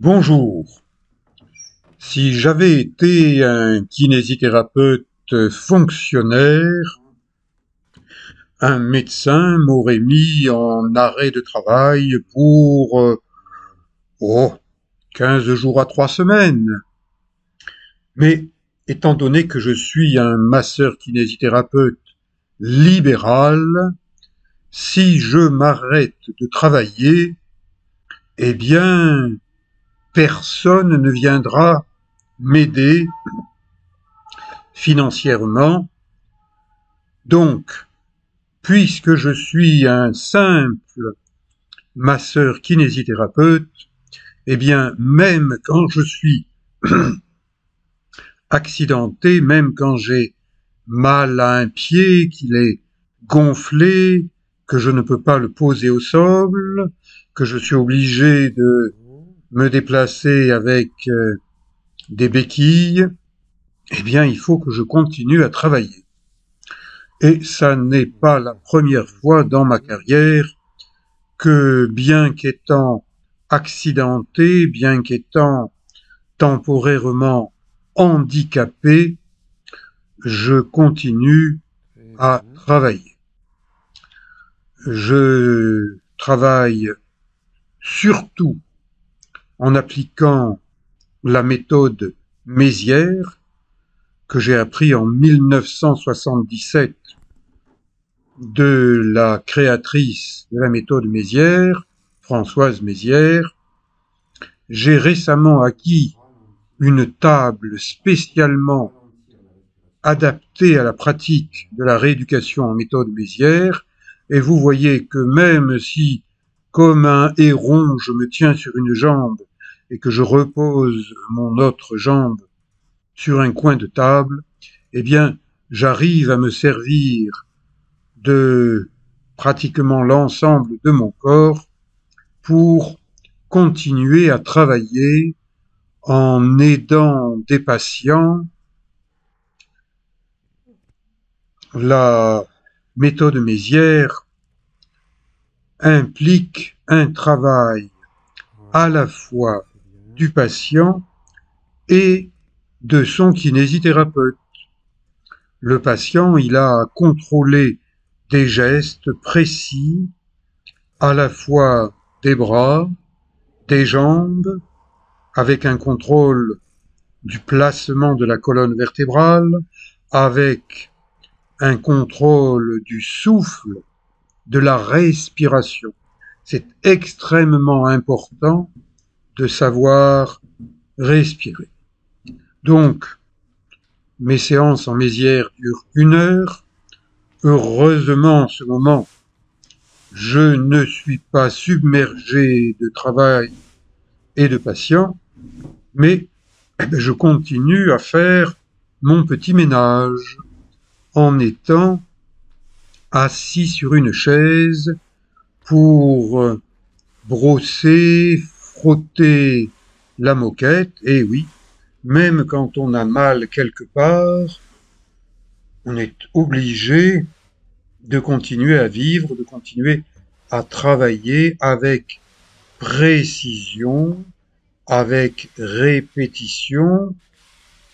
Bonjour. Si j'avais été un kinésithérapeute fonctionnaire, un médecin m'aurait mis en arrêt de travail pour oh, 15 jours à 3 semaines. Mais étant donné que je suis un masseur kinésithérapeute libéral, si je m'arrête de travailler, eh bien, personne ne viendra m'aider financièrement. Donc, puisque je suis un simple masseur kinésithérapeute, eh bien, même quand je suis accidenté, même quand j'ai mal à un pied, qu'il est gonflé, que je ne peux pas le poser au sol, que je suis obligé de me déplacer avec des béquilles, eh bien, il faut que je continue à travailler. Et ça n'est pas la première fois dans ma carrière que, bien qu'étant accidenté, bien qu'étant temporairement handicapé, je continue à travailler. Je travaille surtout en appliquant la méthode Mézières que j'ai appris en 1977 de la créatrice de la méthode Mézières, Françoise Mézières. J'ai récemment acquis une table spécialement adaptée à la pratique de la rééducation en méthode Mézières, et vous voyez que même si, comme un héron, je me tiens sur une jambe et que je repose mon autre jambe sur un coin de table, eh bien, j'arrive à me servir de pratiquement l'ensemble de mon corps pour continuer à travailler en aidant des patients. La méthode Mézières implique un travail à la fois du patient et de son kinésithérapeute. Le patient, il a à contrôler des gestes précis, à la fois des bras, des jambes, avec un contrôle du placement de la colonne vertébrale, avec un contrôle du souffle, de la respiration. C'est extrêmement important de savoir respirer. Donc, mes séances en Mézières durent 1 heure. Heureusement, en ce moment, je ne suis pas submergé de travail et de patients, mais je continue à faire mon petit ménage en étant assis sur une chaise pour brosser, frotter la moquette. Et oui, même quand on a mal quelque part, on est obligé de continuer à vivre, de continuer à travailler avec précision, avec répétition.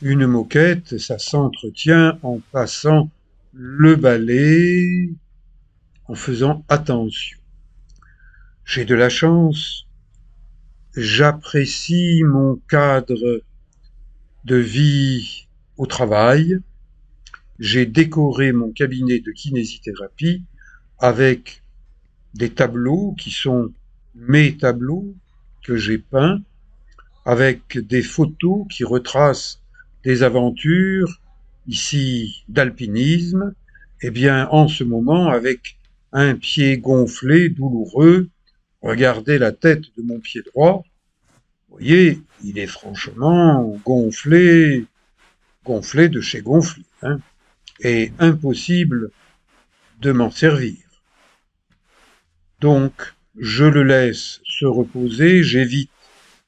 Une moquette, ça s'entretient en passant le balai, en faisant attention. J'ai de la chance, j'apprécie mon cadre de vie au travail. J'ai décoré mon cabinet de kinésithérapie avec des tableaux qui sont mes tableaux que j'ai peints, avec des photos qui retracent des aventures, ici d'alpinisme, et bien en ce moment avec un pied gonflé, douloureux. Regardez la tête de mon pied droit. Vous voyez, il est franchement gonflé, gonflé de chez gonflé, hein, et impossible de m'en servir. Donc, je le laisse se reposer, j'évite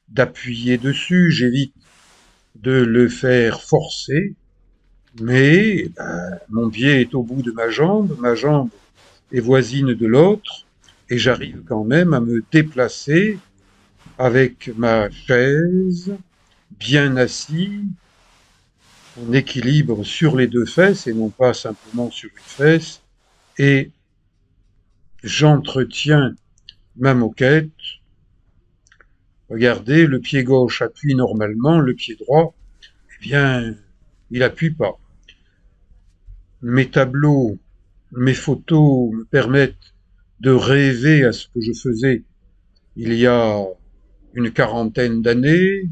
d'appuyer dessus, j'évite de le faire forcer, mais mon pied est au bout de ma jambe est voisine de l'autre, et j'arrive quand même à me déplacer avec ma chaise, bien assis, en équilibre sur les deux fesses et non pas simplement sur une fesse, et j'entretiens ma moquette. Regardez, le pied gauche appuie normalement, le pied droit, eh bien, il appuie pas. Mes tableaux, mes photos me permettent de rêver à ce que je faisais il y a une quarantaine d'années,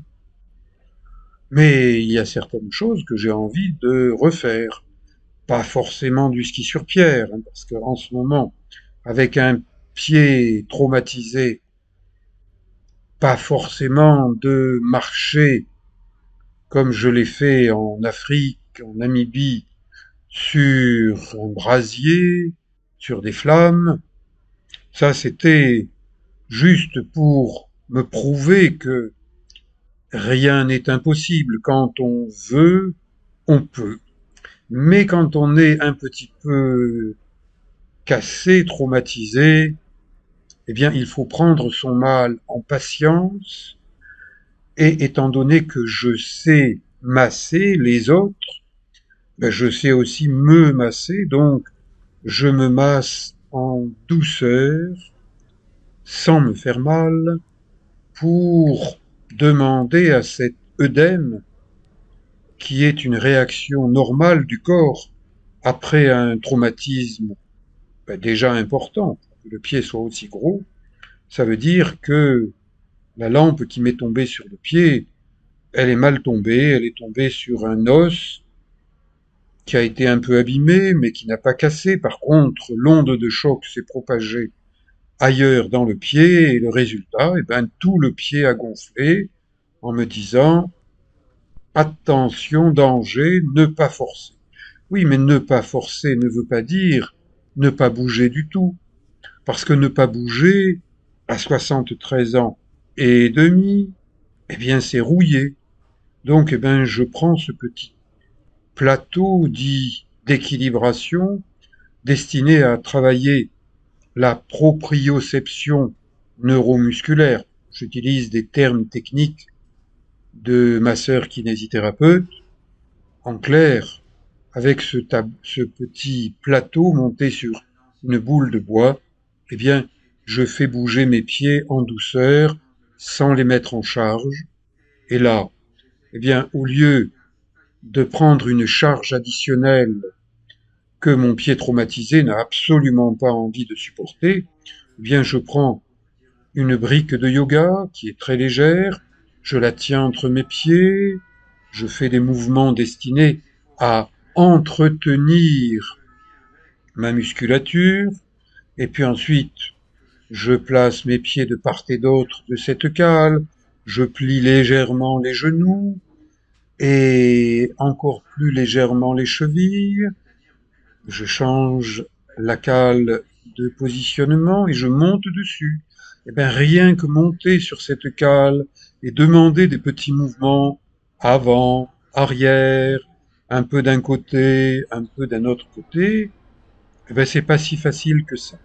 mais il y a certaines choses que j'ai envie de refaire. Pas forcément du ski sur pierre, hein, parce qu'en ce moment, avec un pied traumatisé, pas forcément de marcher comme je l'ai fait en Afrique, en Namibie, sur un brasier, sur des flammes. Ça, c'était juste pour me prouver que rien n'est impossible. Quand on veut, on peut. Mais quand on est un petit peu cassé, traumatisé, eh bien, il faut prendre son mal en patience. Et étant donné que je sais masser les autres, ben, je sais aussi me masser. Donc, je me masse en douceur, sans me faire mal, pour demander à cet œdème, qui est une réaction normale du corps après un traumatisme ben, déjà important, que le pied soit aussi gros, ça veut dire que la lampe qui m'est tombée sur le pied, elle est mal tombée, elle est tombée sur un os qui a été un peu abîmé, mais qui n'a pas cassé. Par contre, l'onde de choc s'est propagée ailleurs dans le pied, et le résultat, eh ben, tout le pied a gonflé en me disant attention, danger, ne pas forcer. Oui, mais ne pas forcer ne veut pas dire ne pas bouger du tout. Parce que ne pas bouger, à 73 ans et demi, eh bien, c'est rouillé. Donc, eh ben, je prends ce petit plateau dit d'équilibration destiné à travailler la proprioception neuromusculaire. J'utilise des termes techniques de masseur kinésithérapeute. En clair, avec ce petit plateau monté sur une boule de bois, eh bien, je fais bouger mes pieds en douceur, sans les mettre en charge. Et là, eh bien, au lieu de prendre une charge additionnelle que mon pied traumatisé n'a absolument pas envie de supporter, eh bien, je prends une brique de yoga qui est très légère, je la tiens entre mes pieds, je fais des mouvements destinés à entretenir ma musculature, et puis ensuite, je place mes pieds de part et d'autre de cette cale, je plie légèrement les genoux, et encore plus légèrement les chevilles, je change la cale de positionnement et je monte dessus. Eh bien, rien que monter sur cette cale et demander des petits mouvements avant, arrière, un peu d'un côté, un peu d'un autre côté, eh bien, c'est pas si facile que ça.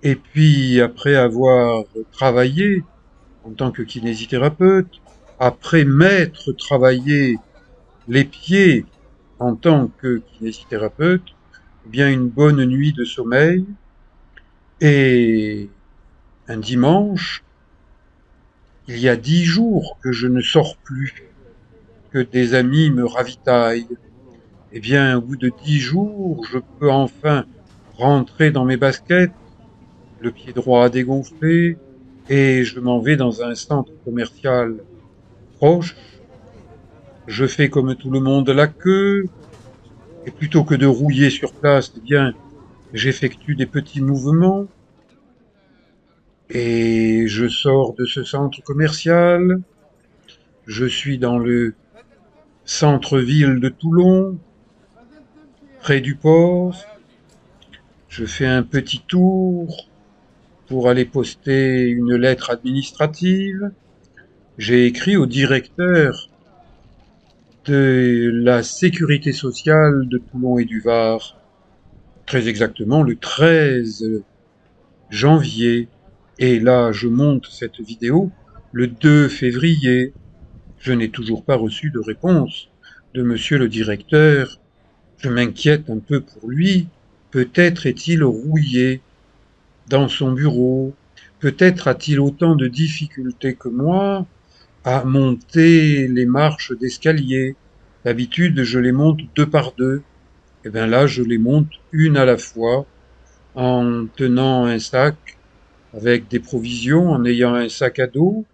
Et puis, après avoir travaillé en tant que kinésithérapeute, après m'être travaillé les pieds en tant que kinésithérapeute, eh bien une bonne nuit de sommeil et un dimanche, il y a 10 jours que je ne sors plus, que des amis me ravitaillent. Eh bien, au bout de 10 jours, je peux enfin rentrer dans mes baskets, le pied droit dégonflé, et je m'en vais dans un centre commercial proche. Je fais comme tout le monde la queue, et plutôt que de rouiller sur place, eh bien, j'effectue des petits mouvements, et je sors de ce centre commercial. Je suis dans le centre-ville de Toulon, près du port. Je fais un petit tour pour aller poster une lettre administrative. J'ai écrit au directeur de la sécurité sociale de Toulon et du Var, très exactement le 13 janvier. Et là, je monte cette vidéo Le 2 février, je n'ai toujours pas reçu de réponse de monsieur le directeur. Je m'inquiète un peu pour lui. Peut-être est-il rouillé dans son bureau. Peut-être a-t-il autant de difficultés que moi à monter les marches d'escalier. D'habitude, je les monte deux par deux. Et bien là, je les monte une à la fois en tenant un sac avec des provisions, en ayant un sac à dos,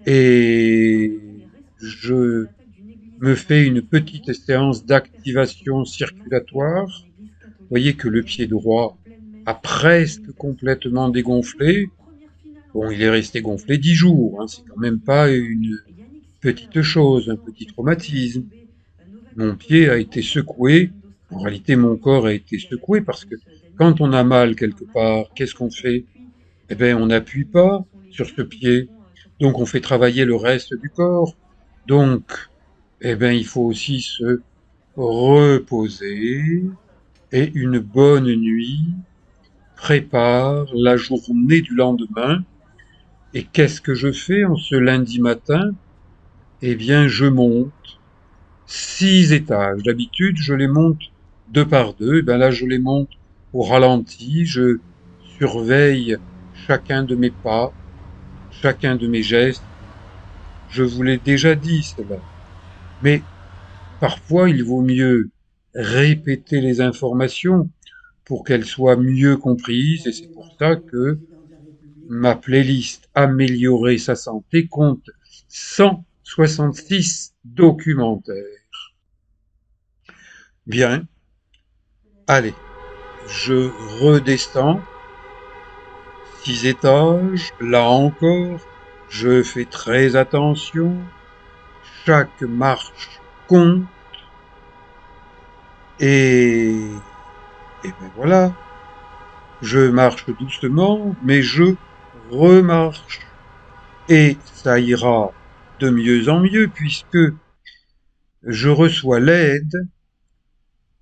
et je me fais une petite séance d'activation circulatoire. Vous voyez que le pied droit a presque complètement dégonflé. Bon, il est resté gonflé 10 jours, hein, c'est quand même pas une petite chose, un petit traumatisme. Mon pied a été secoué. En réalité, mon corps a été secoué parce que quand on a mal quelque part, qu'est-ce qu'on fait? Eh bien, on n'appuie pas sur ce pied. Donc, on fait travailler le reste du corps. Donc, eh bien, il faut aussi se reposer, et une bonne nuit prépare la journée du lendemain. Et qu'est-ce que je fais en ce lundi matin? Eh bien, je monte 6 étages. D'habitude, je les monte deux par deux. Et bien là, je les monte au ralenti. Je surveille chacun de mes pas, chacun de mes gestes. Je vous l'ai déjà dit, cela. Mais parfois, il vaut mieux répéter les informations pour qu'elles soient mieux comprises. Et c'est pour ça que ma playlist Améliorer sa santé compte 166 documentaires. Bien, allez, je redescends 6 étages. Là encore, je fais très attention. Chaque marche compte. Et ben voilà, je marche doucement, mais je remarche. Et ça ira de mieux en mieux puisque je reçois l'aide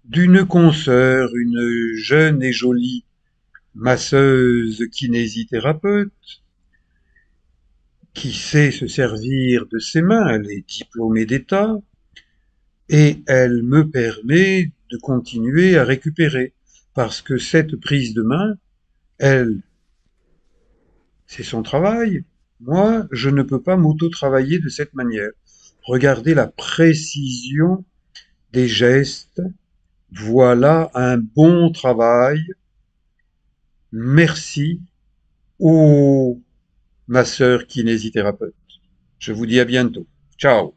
d'une consoeur, une jeune et jolie masseuse kinésithérapeute qui sait se servir de ses mains. Elle est diplômée d'État et elle me permet de continuer à récupérer parce que cette prise de main, elle, c'est son travail. Moi, je ne peux pas m'auto-travailler de cette manière. Regardez la précision des gestes. Voilà un bon travail. Merci au masseur kinésithérapeute. Je vous dis à bientôt. Ciao.